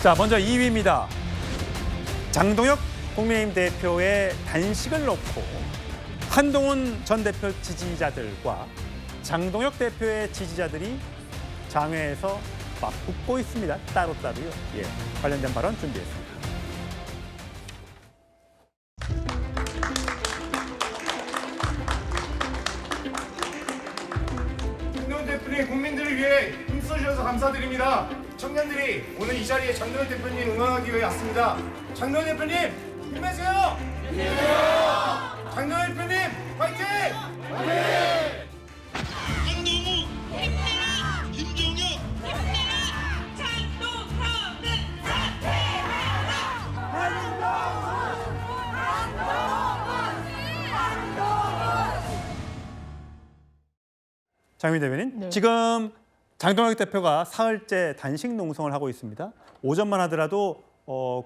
자, 먼저 2위입니다. 장동혁 국민의힘 대표의 단식을 놓고 한동훈 전 대표 지지자들과 장동혁 대표의 지지자들이 장외에서 맞붙고 있습니다. 따로따로요. 관련된 발언 준비했습니다. 장동훈 대표님 국민들을 위해 힘써주셔서 감사드립니다. 청년들이 오늘 이 자리에 장동훈 대표님 응원하기 위해 왔습니다. 장동훈 대표님 힘내세요! 힘내세요! 장동훈 대표님 화이팅! 화이팅! 한동훈 힘내라! 김종혁 힘내라! 장동혁은 사퇴하라! 장민 대변인, 네. 지금 장동혁 대표가 사흘째 단식 농성을 하고 있습니다. 오전만 하더라도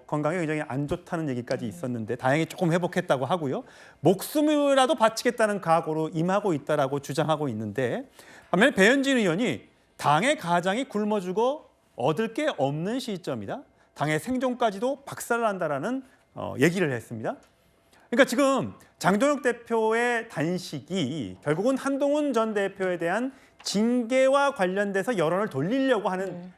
건강에 굉장히 안 좋다는 얘기까지 있었는데 다행히 조금 회복했다고 하고요. 목숨이라도 바치겠다는 각오로 임하고 있다라고 주장하고 있는데, 반면에 배현진 의원이 당의 가장이 굶어 죽어 얻을 게 없는 시점이다. 당의 생존까지도 박살난다라는 얘기를 했습니다. 그러니까 지금 장동혁 대표의 단식이 결국은 한동훈 전 대표에 대한 징계와 관련돼서 여론을 돌리려고 하는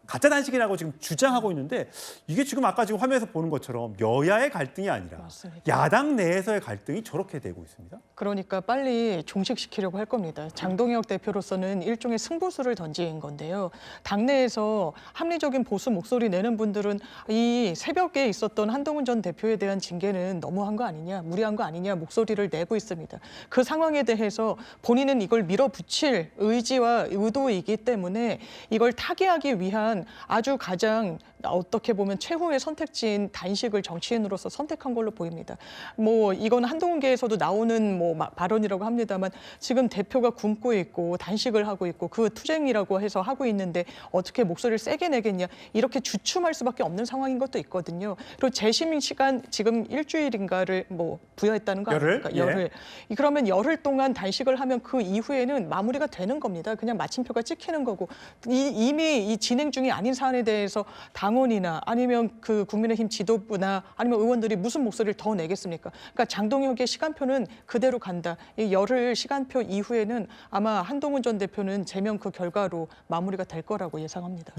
가짜 단식이라고 지금 주장하고 있는데, 이게 지금 아까 지금 화면에서 보는 것처럼 여야의 갈등이 아니라 맞습니다. 야당 내에서의 갈등이 저렇게 되고 있습니다. 그러니까 빨리 종식시키려고 할 겁니다. 장동혁 대표로서는 일종의 승부수를 던진 건데요. 당내에서 합리적인 보수 목소리 내는 분들은 이 새벽에 있었던 한동훈 전 대표에 대한 징계는 너무한 거 아니냐, 무리한 거 아니냐 목소리를 내고 있습니다. 그 상황에 대해서 본인은 이걸 밀어붙일 의지와 의도이기 때문에 이걸 타개하기 위한 아주 가장 어떻게 보면 최후의 선택지인 단식을 정치인으로서 선택한 걸로 보입니다. 뭐 이건 한동훈계에서도 나오는 뭐 발언이라고 합니다만, 지금 대표가 굶고 있고 단식을 하고 있고 그 투쟁이라고 해서 하고 있는데 어떻게 목소리를 세게 내겠냐, 이렇게 주춤할 수밖에 없는 상황인 것도 있거든요. 그리고 재심 시간 지금 일주일인가를 뭐 부여했다는 거 아닙니까? 열흘. 그러면 열흘 동안 단식을 하면 그 이후에는 마무리가 되는 겁니다. 그냥 마침표가 찍히는 거고, 이미 이 진행 중이 아닌 사안에 대해서 당원이나 아니면 그 국민의힘 지도부나 아니면 의원들이 무슨 목소리를 더 내겠습니까? 그러니까 장동혁의 시간표는 그대로 간다. 이 열흘 시간표 이후에는 아마 한동훈 전 대표는 제명 그 결과로 마무리가 될 거라고 예상합니다.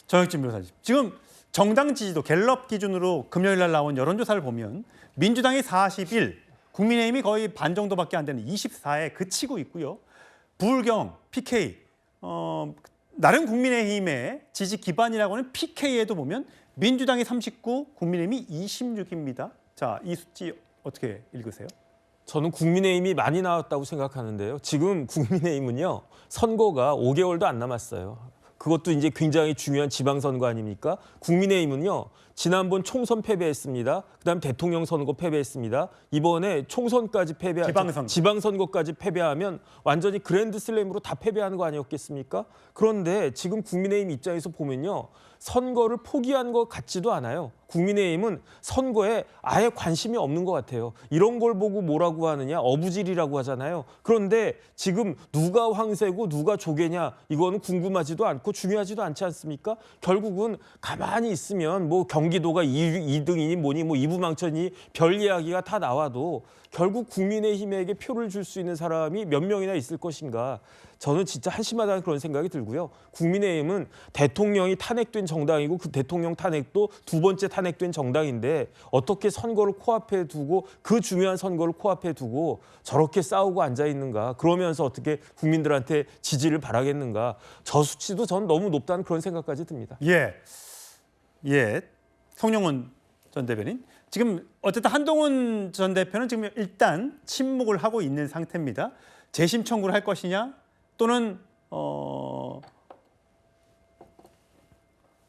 정혁진 변호사님, 지금 정당 지지도 갤럽 기준으로 금요일 날 나온 여론조사를 보면 민주당이 41, 국민의힘이 거의 반 정도밖에 안 되는 24에 그치고 있고요. 부울경, PK, 나름 국민의힘의 지지 기반이라고 하는 PK에도 보면 민주당이 39, 국민의힘이 26입니다. 자, 이 수치 어떻게 읽으세요? 저는 국민의힘이 많이 나왔다고 생각하는데요. 지금 국민의힘은요, 선거가 5개월도 안 남았어요. 그것도 이제 굉장히 중요한 지방선거 아닙니까? 국민의힘은요, 지난번 총선 패배했습니다. 그다음 대통령 선거 패배했습니다. 이번에 총선까지 지방선거까지 패배하면 완전히 그랜드슬램으로 다 패배하는 거 아니었겠습니까? 그런데 지금 국민의힘 입장에서 보면요, 선거를 포기한 것 같지도 않아요. 국민의힘은 선거에 아예 관심이 없는 것 같아요. 이런 걸 보고 뭐라고 하느냐, 어부질이라고 하잖아요. 그런데 지금 누가 황새고 누가 조개냐, 이거는 궁금하지도 않고 중요하지도 않지 않습니까? 결국은 가만히 있으면 뭐 경기도가 2등이니 뭐니 뭐 이부망천이 별 이야기가 다 나와도 결국 국민의힘에게 표를 줄 수 있는 사람이 몇 명이나 있을 것인가. 저는 진짜 한심하다는 그런 생각이 들고요. 국민의힘은 대통령이 탄핵된 정당이고 그 대통령 탄핵도 두 번째 탄핵된 정당인데 어떻게 선거를 코앞에 두고, 그 중요한 선거를 코앞에 두고 저렇게 싸우고 앉아 있는가. 그러면서 어떻게 국민들한테 지지를 바라겠는가. 저 수치도 전 너무 높다는 그런 생각까지 듭니다. 성룡원 전 대변인, 지금 어쨌든 한동훈 전 대표는 지금 일단 침묵을 하고 있는 상태입니다. 재심 청구를 할 것이냐, 또는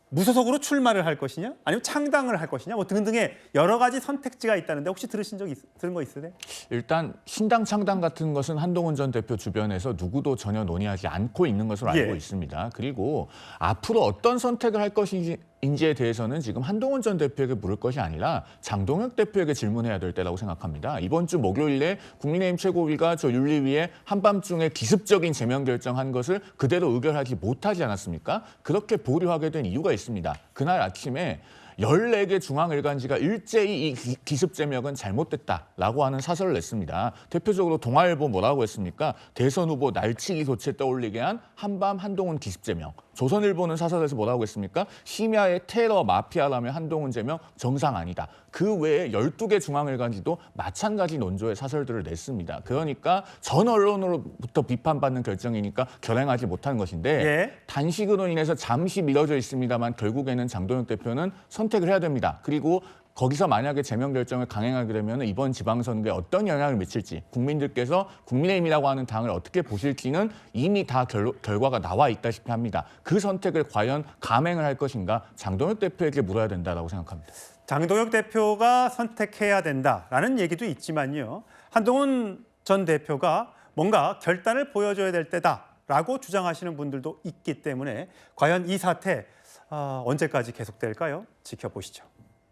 무소속으로 출마를 할 것이냐, 아니면 창당을 할 것이냐, 뭐 등등의 여러 가지 선택지가 있다는데 혹시 들은 거 있으세요? 일단 신당 창당 같은 것은 한동훈 전 대표 주변에서 누구도 전혀 논의하지 않고 있는 것으로 알고 있습니다. 그리고 앞으로 어떤 선택을 할 것인지 인지에 대해서는 지금 한동훈 전 대표에게 물을 것이 아니라 장동혁 대표에게 질문해야 될 때라고 생각합니다. 이번 주 목요일에 국민의힘 최고위가 저 윤리위에 한밤중에 기습적인 제명 결정한 것을 그대로 의결하지 못하지 않았습니까? 그렇게 보류하게 된 이유가 있습니다. 그날 아침에 14개 중앙일간지가 일제히 이 기습 제명은 잘못됐다라고 하는 사설을 냈습니다. 대표적으로 동아일보 뭐라고 했습니까? 대선 후보 날치기 교체 떠올리게 한 한밤 한동훈 기습 제명. 조선일보는 사설에서 뭐라고 했습니까? 심야의 테러 마피아라며 한동훈 제명 정상 아니다. 그 외에 12개 중앙일간지도 마찬가지 논조의 사설들을 냈습니다. 그러니까 전 언론으로부터 비판받는 결정이니까 결행하지 못하는 것인데 예. 단식으로 인해서 잠시 미뤄져 있습니다만 결국에는 장동혁 대표는 선택을 해야 됩니다. 그리고 거기서 만약에 제명 결정을 강행하게 되면 이번 지방선거에 어떤 영향을 미칠지 국민들께서 국민의힘이라고 하는 당을 어떻게 보실지는 이미 다 결과가 나와 있다시피 합니다. 그 선택을 과연 감행을 할 것인가 장동혁 대표에게 물어야 된다고 생각합니다. 장동혁 대표가 선택해야 된다라는 얘기도 있지만요. 한동훈 전 대표가 뭔가 결단을 보여줘야 될 때다라고 주장하시는 분들도 있기 때문에 과연 이 사태 언제까지 계속될까요? 지켜보시죠.